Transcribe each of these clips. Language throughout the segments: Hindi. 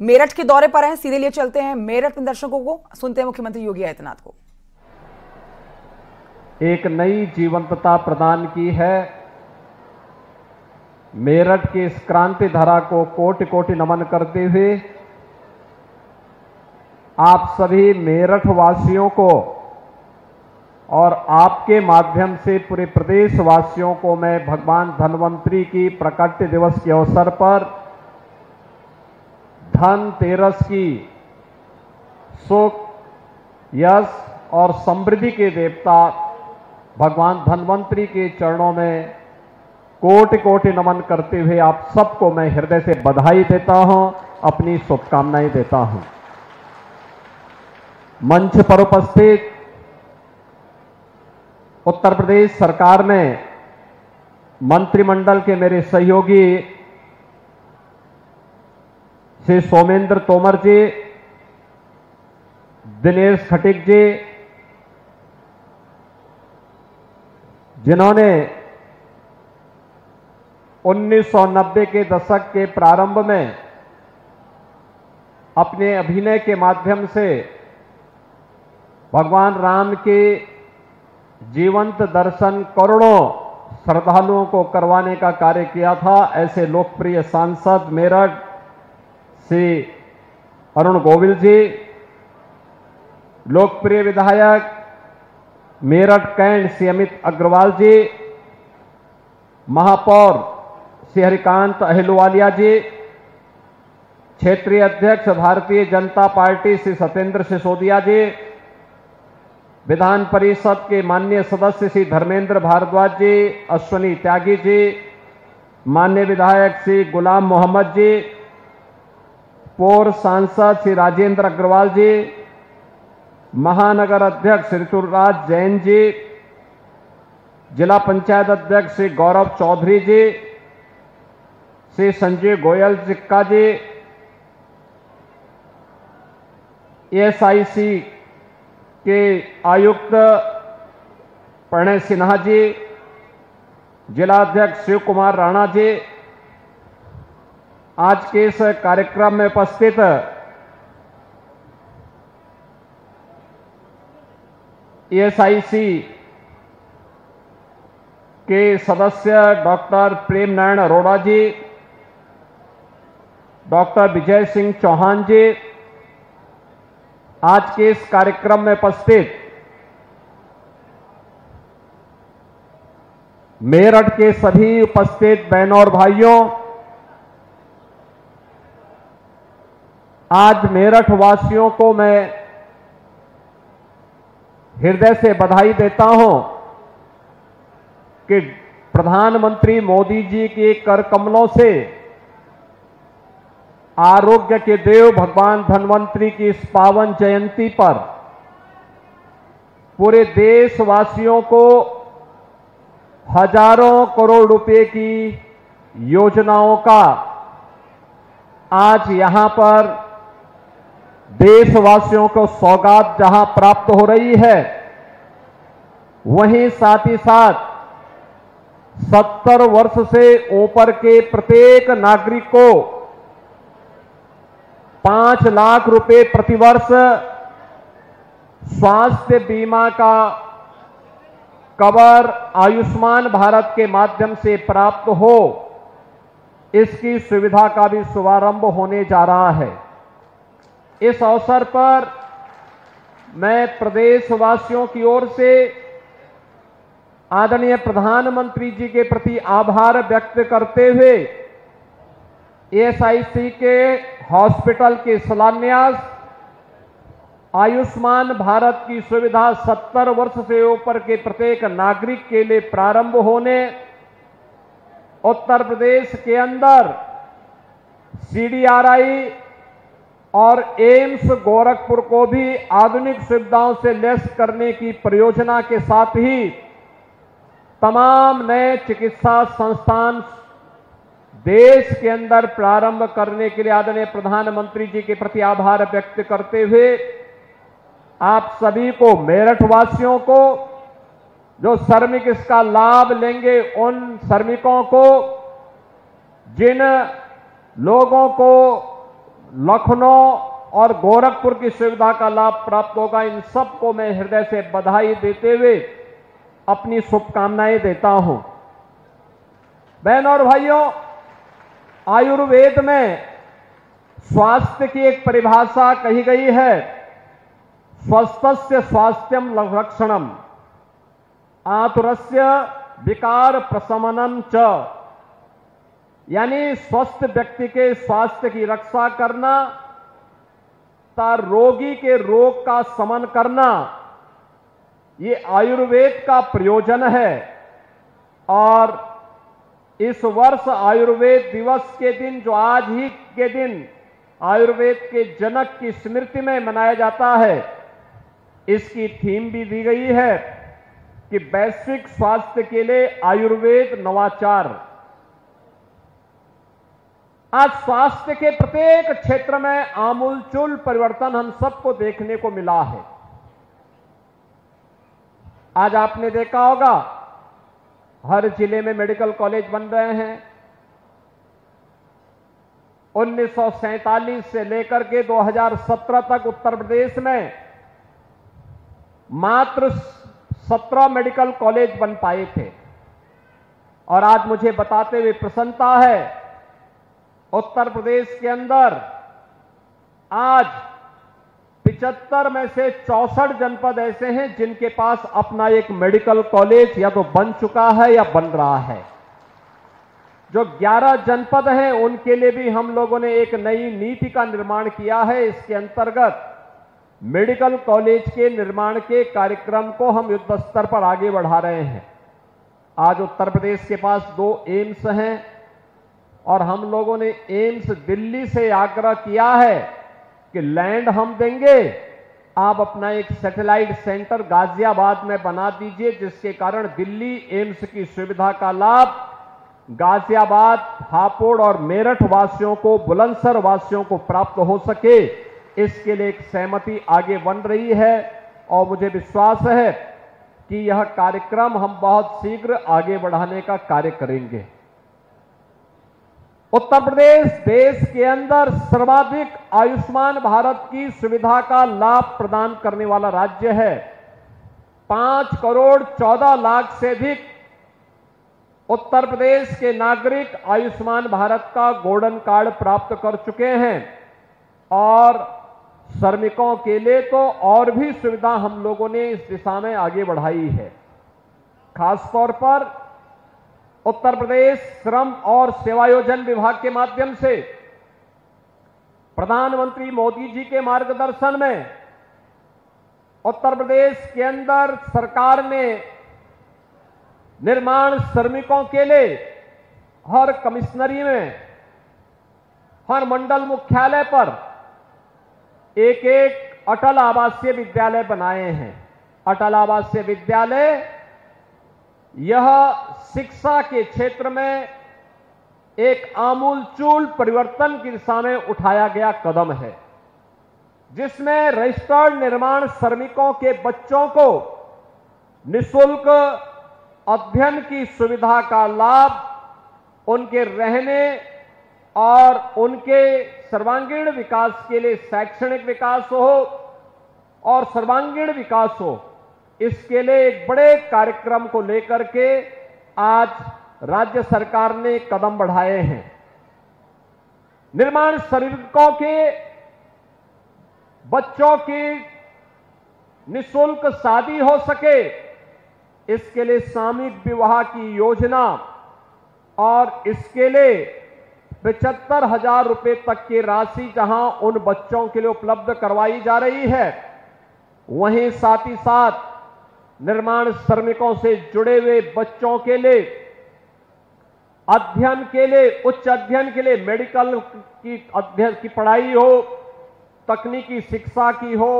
मेरठ के दौरे पर हैं, सीधे लिए चलते हैं मेरठ में दर्शकों को, सुनते हैं मुख्यमंत्री योगी आदित्यनाथ को। एक नई जीवंतता प्रदान की है। मेरठ की इस क्रांति धारा को कोटि कोटि नमन करते हुए आप सभी मेरठ वासियों को और आपके माध्यम से पूरे प्रदेश वासियों को मैं भगवान धन्वंतरी की प्राकट्य दिवस के अवसर पर धनतेरस की सुख, यश और समृद्धि के देवता भगवान धन्वंतरी के चरणों में कोटि कोटि नमन करते हुए आप सबको मैं हृदय से बधाई देता हूं, अपनी शुभकामनाएं देता हूं। मंच पर उपस्थित उत्तर प्रदेश सरकार में मंत्रिमंडल के मेरे सहयोगी श्री सोमेंद्र तोमर जी, दिनेश खटीक जी, जिन्होंने 1990 के दशक के प्रारंभ में अपने अभिनय के माध्यम से भगवान राम के जीवंत दर्शन करोड़ों श्रद्धालुओं को करवाने का कार्य किया था। ऐसे लोकप्रिय सांसद मेरठ श्री अरुण गोविल जी, लोकप्रिय विधायक मेरठ कैंट श्री अमित अग्रवाल जी, महापौर श्री हरिकांत अहिलवालिया जी, क्षेत्रीय अध्यक्ष भारतीय जनता पार्टी श्री सत्येंद्र सिसोदिया जी, विधान परिषद के माननीय सदस्य श्री धर्मेंद्र भारद्वाज जी, अश्वनी त्यागी जी, माननीय विधायक श्री गुलाम मोहम्मद जी, पूर्व सांसद श्री राजेंद्र अग्रवाल जी, महानगर अध्यक्ष श्री ऋतुराज जैन जी, जिला पंचायत अध्यक्ष श्री गौरव चौधरी जी, श्री संजय गोयल जिक्का जी, एएसआईसी के आयुक्त प्रणय सिन्हा जी, जिला अध्यक्ष शिव कुमार राणा जी, आज के इस कार्यक्रम में उपस्थित एएसआईसी के सदस्य डॉक्टर प्रेम नारायण अरोड़ा जी, डॉक्टर विजय सिंह चौहान जी, आज के इस कार्यक्रम में उपस्थित मेरठ के सभी उपस्थित बहनों और भाइयों, आज मेरठ वासियों को मैं हृदय से बधाई देता हूं कि प्रधानमंत्री मोदी जी के कर कमलों से आरोग्य के देव भगवान धन्वंतरी की इस पावन जयंती पर पूरे देशवासियों को हजारों करोड़ रुपए की योजनाओं का आज यहां पर देशवासियों को सौगात जहां प्राप्त हो रही है, वहीं साथ ही साथ 70 वर्ष से ऊपर के प्रत्येक नागरिक को 5 लाख रुपए प्रतिवर्ष स्वास्थ्य बीमा का कवर आयुष्मान भारत के माध्यम से प्राप्त हो, इसकी सुविधा का भी शुभारंभ होने जा रहा है। इस अवसर पर मैं प्रदेशवासियों की ओर से आदरणीय प्रधानमंत्री जी के प्रति आभार व्यक्त करते हुए एएसआईसी के हॉस्पिटल के शिलान्यास, आयुष्मान भारत की सुविधा 70 वर्ष से ऊपर के प्रत्येक नागरिक के लिए प्रारंभ होने, उत्तर प्रदेश के अंदर सीडीआरआई और एम्स गोरखपुर को भी आधुनिक सुविधाओं से लैस करने की परियोजना के साथ ही तमाम नए चिकित्सा संस्थान देश के अंदर प्रारंभ करने के लिए आदरणीय प्रधानमंत्री जी के प्रति आभार व्यक्त करते हुए आप सभी को, मेरठ वासियों को, जो श्रमिक इसका लाभ लेंगे, उन श्रमिकों को, जिन लोगों को लखनऊ और गोरखपुर की सुविधा का लाभ प्राप्त होगा। इन सबको मैं हृदय से बधाई देते हुए अपनी शुभकामनाएं देता हूं। बहन और भाइयों, आयुर्वेद में स्वास्थ्य की एक परिभाषा कही गई है, स्वस्थस्य स्वास्थ्यम लक्षणम आतुरस्य विकार प्रशमनम च, यानी स्वस्थ व्यक्ति के स्वास्थ्य की रक्षा करना तथा रोगी के रोग का शमन करना, ये आयुर्वेद का प्रयोजन है। और इस वर्ष आयुर्वेद दिवस के दिन, जो आज ही के दिन आयुर्वेद के जनक की स्मृति में मनाया जाता है, इसकी थीम भी दी गई है कि वैश्विक स्वास्थ्य के लिए आयुर्वेद नवाचार। आज स्वास्थ्य के प्रत्येक क्षेत्र में आमूलचूल परिवर्तन हम सबको देखने को मिला है। आज आपने देखा होगा हर जिले में मेडिकल कॉलेज बन रहे हैं। 1947 से लेकर के 2017 तक उत्तर प्रदेश में मात्र 17 मेडिकल कॉलेज बन पाए थे। और आज मुझे बताते हुए प्रसन्नता है, उत्तर प्रदेश के अंदर आज 75 में से 64 जनपद ऐसे हैं जिनके पास अपना एक मेडिकल कॉलेज या तो बन चुका है या बन रहा है। जो 11 जनपद हैं उनके लिए भी हम लोगों ने एक नई नीति का निर्माण किया है। इसके अंतर्गत मेडिकल कॉलेज के निर्माण के कार्यक्रम को हम युद्ध स्तर पर आगे बढ़ा रहे हैं। आज उत्तर प्रदेश के पास 2 एम्स हैं और हम लोगों ने एम्स दिल्ली से आग्रह किया है कि लैंड हम देंगे, आप अपना एक सैटेलाइट सेंटर गाजियाबाद में बना दीजिए, जिसके कारण दिल्ली एम्स की सुविधा का लाभ गाजियाबाद, हापुड़ और मेरठ वासियों को, बुलंदशहर वासियों को प्राप्त हो सके। इसके लिए एक सहमति आगे बन रही है और मुझे विश्वास है कि यह कार्यक्रम हम बहुत शीघ्र आगे बढ़ाने का कार्य करेंगे। उत्तर प्रदेश देश के अंदर सर्वाधिक आयुष्मान भारत की सुविधा का लाभ प्रदान करने वाला राज्य है। 5 करोड़ 14 लाख से अधिक उत्तर प्रदेश के नागरिक आयुष्मान भारत का गोल्डन कार्ड प्राप्त कर चुके हैं। और श्रमिकों के लिए तो और भी सुविधा हम लोगों ने इस दिशा में आगे बढ़ाई है। खासतौर पर उत्तर प्रदेश श्रम और सेवायोजन विभाग के माध्यम से प्रधानमंत्री मोदी जी के मार्गदर्शन में उत्तर प्रदेश के अंदर सरकार ने निर्माण श्रमिकों के लिए हर कमिश्नरी में, हर मंडल मुख्यालय पर एक एक अटल आवासीय विद्यालय बनाए हैं। अटल आवासीय विद्यालय यह शिक्षा के क्षेत्र में एक आमूलचूल परिवर्तन की दिशा में उठाया गया कदम है, जिसमें रजिस्टर्ड निर्माण श्रमिकों के बच्चों को निःशुल्क अध्ययन की सुविधा का लाभ उनके रहने और उनके सर्वांगीण विकास के लिए, शैक्षणिक विकास हो और सर्वांगीण विकास हो, इसके लिए एक बड़े कार्यक्रम को लेकर के आज राज्य सरकार ने कदम बढ़ाए हैं। निर्माण श्रमिकों के बच्चों की निःशुल्क शादी हो सके, इसके लिए सामूहिक विवाह की योजना और इसके लिए 75,000 रुपए तक की राशि जहां उन बच्चों के लिए उपलब्ध करवाई जा रही है, वहीं साथ ही साथ निर्माण श्रमिकों से जुड़े हुए बच्चों के लिए अध्ययन के लिए, उच्च अध्ययन के लिए, मेडिकल की अध्ययन की पढ़ाई हो, तकनीकी शिक्षा की हो,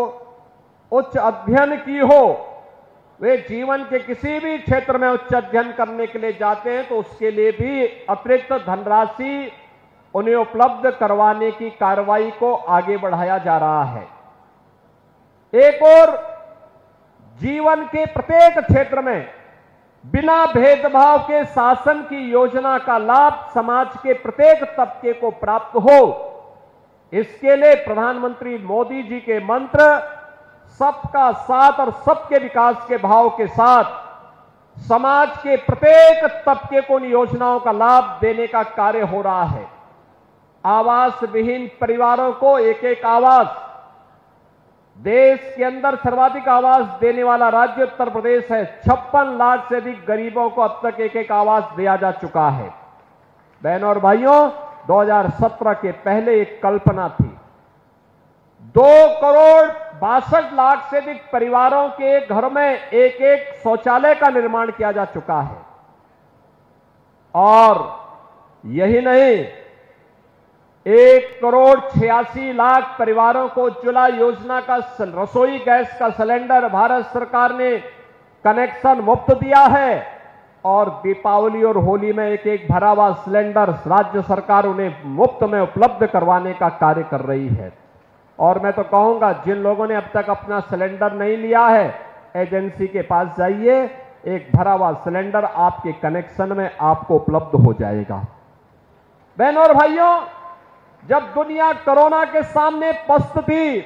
उच्च अध्ययन की हो, वे जीवन के किसी भी क्षेत्र में उच्च अध्ययन करने के लिए जाते हैं तो उसके लिए भी अतिरिक्त धनराशि उन्हें उपलब्ध करवाने की कार्रवाई को आगे बढ़ाया जा रहा है। एक और जीवन के प्रत्येक क्षेत्र में बिना भेदभाव के शासन की योजना का लाभ समाज के प्रत्येक तबके को प्राप्त हो, इसके लिए प्रधानमंत्री मोदी जी के मंत्र सबका साथ और सबके विकास के भाव के साथ समाज के प्रत्येक तबके को इन योजनाओं का लाभ देने का कार्य हो रहा है। आवास विहीन परिवारों को एक एक आवास, देश के अंदर सर्वाधिक आवास देने वाला राज्य उत्तर प्रदेश है। 56 लाख से अधिक गरीबों को अब तक एक एक आवास दिया जा चुका है। बहनों और भाइयों, 2017 के पहले एक कल्पना थी, 2,62,00,000 से अधिक परिवारों के घर में एक एक शौचालय का निर्माण किया जा चुका है। और यही नहीं, 1,86,00,000 परिवारों को उज्ज्वला योजना का रसोई गैस का सिलेंडर भारत सरकार ने कनेक्शन मुफ्त दिया है। और दीपावली और होली में एक एक भरा हुआ सिलेंडर राज्य सरकार उन्हें मुफ्त में उपलब्ध करवाने का कार्य कर रही है। और मैं तो कहूंगा, जिन लोगों ने अब तक अपना सिलेंडर नहीं लिया है, एजेंसी के पास जाइए, एक भरा हुआ सिलेंडर आपके कनेक्शन में आपको उपलब्ध हो जाएगा। बहनों और भाइयों, जब दुनिया कोरोना के सामने पस्त थी,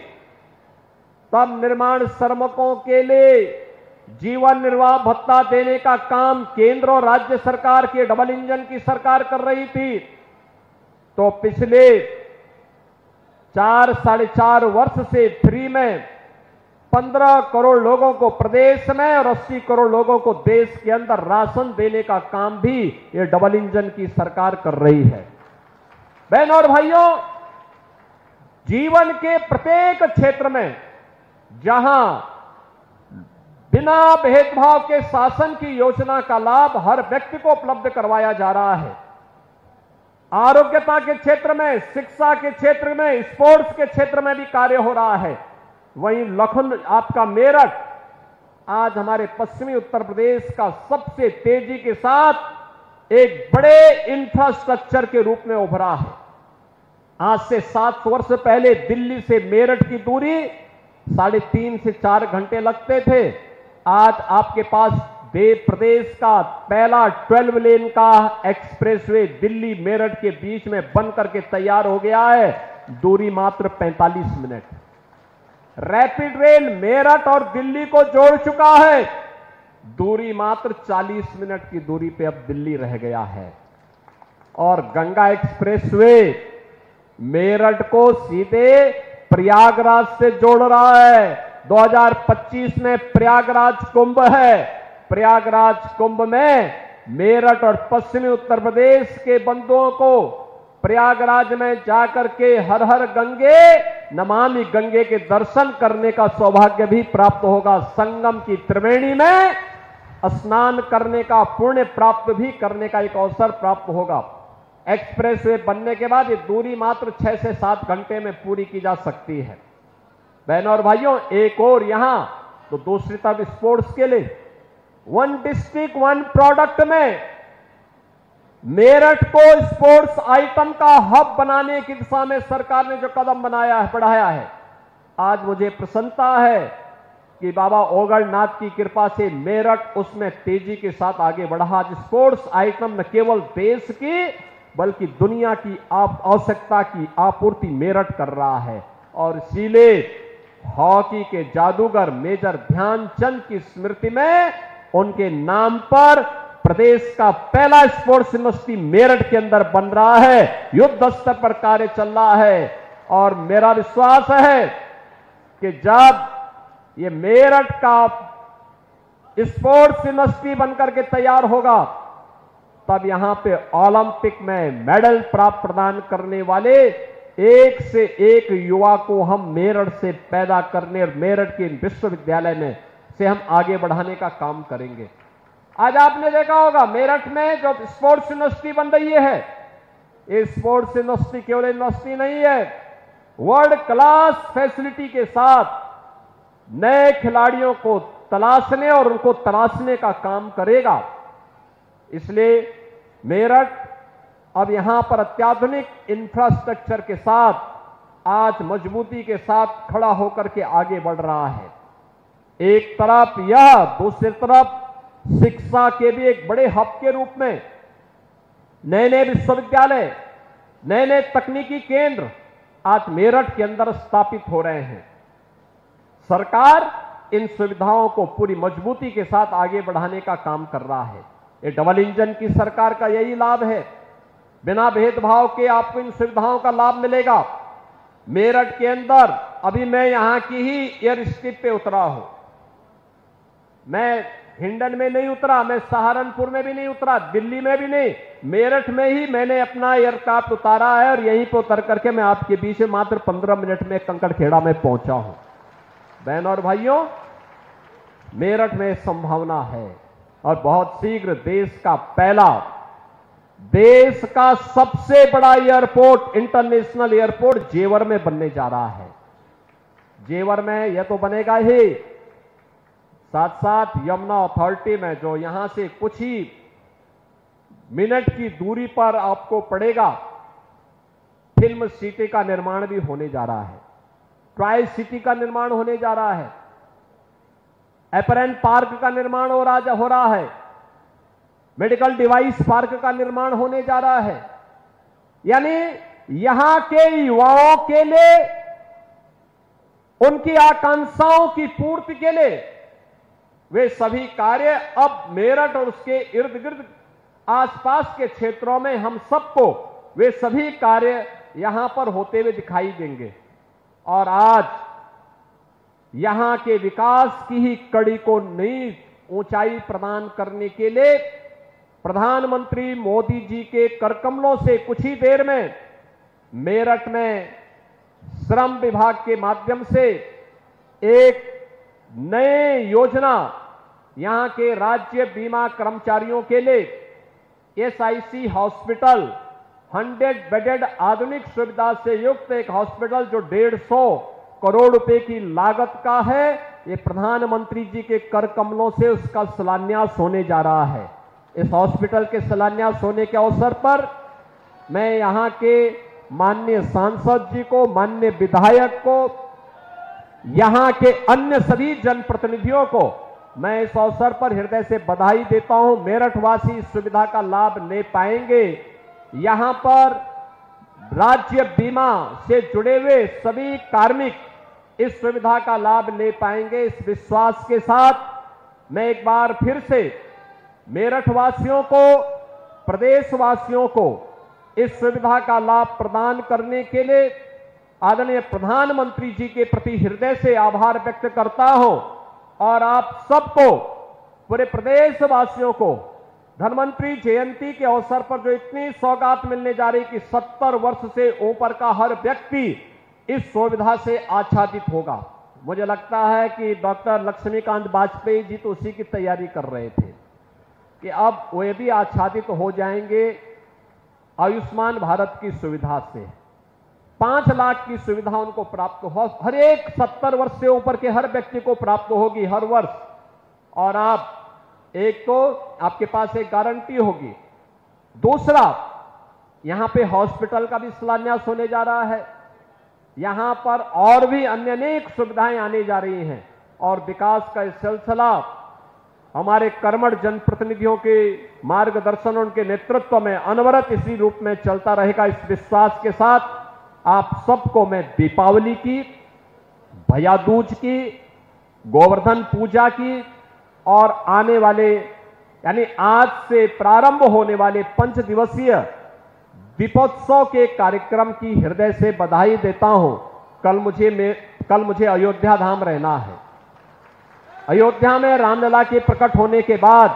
तब निर्माण श्रमिकों के लिए जीवन निर्वाह भत्ता देने का काम केंद्र और राज्य सरकार की डबल इंजन की सरकार कर रही थी। तो पिछले 4-4.5 वर्ष से फ्री में 15 करोड़ लोगों को प्रदेश में और 80 करोड़ लोगों को देश के अंदर राशन देने का काम भी ये डबल इंजन की सरकार कर रही है। बहनों और भाइयों, जीवन के प्रत्येक क्षेत्र में जहां बिना भेदभाव के शासन की योजना का लाभ हर व्यक्ति को उपलब्ध करवाया जा रहा है, आरोग्यता के क्षेत्र में, शिक्षा के क्षेत्र में, स्पोर्ट्स के क्षेत्र में भी कार्य हो रहा है। वहीं लखनऊ, आपका मेरठ, आज हमारे पश्चिमी उत्तर प्रदेश का सबसे तेजी के साथ एक बड़े इंफ्रास्ट्रक्चर के रूप में उभरा है। आज से 7 वर्ष पहले दिल्ली से मेरठ की दूरी 3.5 से 4 घंटे लगते थे। आज आपके पास प्रदेश का पहला 12 लेन का एक्सप्रेसवे दिल्ली मेरठ के बीच में बन करके तैयार हो गया है, दूरी मात्र 45 मिनट। रैपिड रेल मेरठ और दिल्ली को जोड़ चुका है, दूरी मात्र 40 मिनट की दूरी पे अब दिल्ली रह गया है। और गंगा एक्सप्रेसवे मेरठ को सीधे प्रयागराज से जोड़ रहा है। 2025 में प्रयागराज कुंभ है। प्रयागराज कुंभ में मेरठ और पश्चिमी उत्तर प्रदेश के बंधुओं को प्रयागराज में जाकर के हर हर गंगे, नमामि गंगे के दर्शन करने का सौभाग्य भी प्राप्त होगा। संगम की त्रिवेणी में स्नान करने का, पुण्य प्राप्त भी करने का एक अवसर प्राप्त होगा। एक्सप्रेसवे बनने के बाद ये दूरी मात्र 6 से 7 घंटे में पूरी की जा सकती है। बहनों और भाइयों, एक और यहां तो दूसरी तरफ स्पोर्ट्स के लिए 1 डिस्ट्रिक्ट 1 प्रोडक्ट में मेरठ को स्पोर्ट्स आइटम का हब बनाने की दिशा में सरकार ने जो कदम बढ़ाया है, आज मुझे प्रसन्नता है कि बाबा ओगलनाथ की कृपा से मेरठ उसमें तेजी के साथ आगे बढ़ा। आज स्पोर्ट्स आइटम न केवल देश की बल्कि दुनिया की आवश्यकता की आपूर्ति मेरठ कर रहा है। और इसीलिए हॉकी के जादूगर मेजर ध्यानचंद की स्मृति में उनके नाम पर प्रदेश का पहला स्पोर्ट्स यूनिवर्सिटी मेरठ के अंदर बन रहा है। युद्ध स्तर पर कार्य चल रहा है और मेरा विश्वास है कि जब ये मेरठ का स्पोर्ट्स यूनिवर्सिटी बनकर के तैयार होगा, तब यहां पे ओलंपिक में मेडल प्राप्त प्रदान करने वाले एक से एक युवा को हम मेरठ से पैदा करने और मेरठ के विश्वविद्यालय में से हम आगे बढ़ाने का काम करेंगे। आज आपने देखा होगा मेरठ में जो स्पोर्ट्स यूनिवर्सिटी बन रही है, ये स्पोर्ट्स यूनिवर्सिटी केवल यूनिवर्सिटी नहीं है, वर्ल्ड क्लास फैसिलिटी के साथ नए खिलाड़ियों को तलाशने और उनको तराशने का काम करेगा। इसलिए मेरठ अब यहां पर अत्याधुनिक इंफ्रास्ट्रक्चर के साथ आज मजबूती के साथ खड़ा होकर के आगे बढ़ रहा है। एक तरफ यह, दूसरी तरफ शिक्षा के भी एक बड़े हब के रूप में नए नए विश्वविद्यालय, नए नए तकनीकी केंद्र, आज मेरठ के अंदर स्थापित हो रहे हैं। सरकार इन सुविधाओं को पूरी मजबूती के साथ आगे बढ़ाने का काम कर रहा है। ये डबल इंजन की सरकार का यही लाभ है। बिना भेदभाव के आपको इन सुविधाओं का लाभ मिलेगा। मेरठ के अंदर अभी मैं यहां की ही एयर स्ट्रिप पे उतरा हूं। मैं हिंडन में नहीं उतरा, मैं सहारनपुर में भी नहीं उतरा, दिल्ली में भी नहीं, मेरठ में ही मैंने अपना एयरक्राफ्ट उतारा है और यहीं पर उतर करके मैं आपके बीच में मात्र 15 मिनट में कंकड़खेड़ा में पहुंचा हूं। बहनों और भाइयों, मेरठ में संभावना है और बहुत शीघ्र देश का पहला, देश का सबसे बड़ा एयरपोर्ट, इंटरनेशनल एयरपोर्ट जेवर में बनने जा रहा है। जेवर में यह तो बनेगा ही, साथ साथ यमुना अथॉरिटी में जो यहां से कुछ ही मिनट की दूरी पर आपको पड़ेगा, फिल्म सिटी का निर्माण भी होने जा रहा है, ट्राई सिटी का निर्माण होने जा रहा है, एपरेंट पार्क का निर्माण हो रहा है, मेडिकल डिवाइस पार्क का निर्माण होने जा रहा है। यानी यहां के युवाओं के लिए, उनकी आकांक्षाओं की पूर्ति के लिए वे सभी कार्य अब मेरठ और उसके इर्द गिर्द आसपास के क्षेत्रों में हम सबको वे सभी कार्य यहां पर होते हुए दिखाई देंगे। और आज यहां के विकास की ही कड़ी को नई ऊंचाई प्रदान करने के लिए प्रधानमंत्री मोदी जी के करकमलों से कुछ ही देर में मेरठ में श्रम विभाग के माध्यम से एक नए योजना यहां के राज्य बीमा कर्मचारियों के लिए एसआईसी हॉस्पिटल, 100 बेडेड आधुनिक सुविधा से युक्त एक हॉस्पिटल जो 150 करोड़ रुपए की लागत का है, ये प्रधानमंत्री जी के कर कमलों से उसका शिलान्यास होने जा रहा है। इस हॉस्पिटल के शिलान्यास होने के अवसर पर मैं यहां के माननीय सांसद जी को, माननीय विधायक को, यहां के अन्य सभी जनप्रतिनिधियों को मैं इस अवसर पर हृदय से बधाई देता हूं। मेरठवासी इस सुविधा का लाभ ले पाएंगे। यहां पर राज्य बीमा से जुड़े हुए सभी कार्मिक इस सुविधा का लाभ ले पाएंगे। इस विश्वास के साथ मैं एक बार फिर से मेरठवासियों को, प्रदेशवासियों को इस सुविधा का लाभ प्रदान करने के लिए आदरणीय प्रधानमंत्री जी के प्रति हृदय से आभार व्यक्त करता हूं और आप सबको, पूरे प्रदेशवासियों को धन्वंतरी जयंती के अवसर पर जो इतनी सौगात मिलने जा रही कि 70 वर्ष से ऊपर का हर व्यक्ति इस सुविधा से आच्छादित होगा। मुझे लगता है कि डॉक्टर लक्ष्मीकांत वाजपेयी जी तो उसी की तैयारी कर रहे थे कि अब वे भी आच्छादित हो जाएंगे आयुष्मान भारत की सुविधा से। 5 लाख की सुविधा उनको प्राप्त हो, हर एक 70 वर्ष से ऊपर के हर व्यक्ति को प्राप्त होगी हर वर्ष। और आप एक तो आपके पास एक गारंटी होगी, दूसरा यहां पे हॉस्पिटल का भी शिलान्यास होने जा रहा है। यहां पर और भी अन्य अनेक सुविधाएं आने जा रही हैं और विकास का सिलसिला हमारे कर्मठ जनप्रतिनिधियों के मार्गदर्शन, उनके नेतृत्व में अनवरत इसी रूप में चलता रहेगा। इस विश्वास के साथ आप सबको मैं दीपावली की, भैया दूज की, गोवर्धन पूजा की और आने वाले यानी आज से प्रारंभ होने वाले 5 दिवसीय दीपोत्सव के कार्यक्रम की हृदय से बधाई देता हूं। कल मुझे अयोध्या धाम रहना है। अयोध्या में रामलला के प्रकट होने के बाद,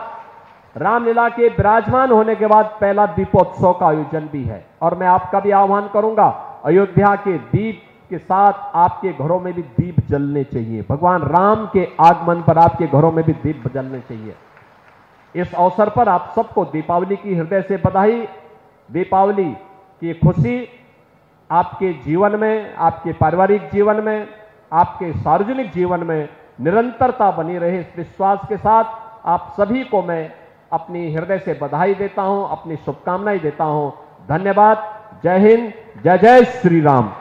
रामलीला के विराजमान होने के बाद पहला दीपोत्सव का आयोजन भी है और मैं आपका भी आह्वान करूंगा, अयोध्या के दीप के साथ आपके घरों में भी दीप जलने चाहिए। भगवान राम के आगमन पर आपके घरों में भी दीप जलने चाहिए। इस अवसर पर आप सबको दीपावली की हृदय से बधाई। दीपावली की खुशी आपके जीवन में, आपके पारिवारिक जीवन में, आपके सार्वजनिक जीवन में निरंतरता बनी रहे, इस विश्वास के साथ आप सभी को मैं अपनी हृदय से बधाई देता हूं, अपनी शुभकामनाएं देता हूं। धन्यवाद। जय हिंद, जय जय श्री राम।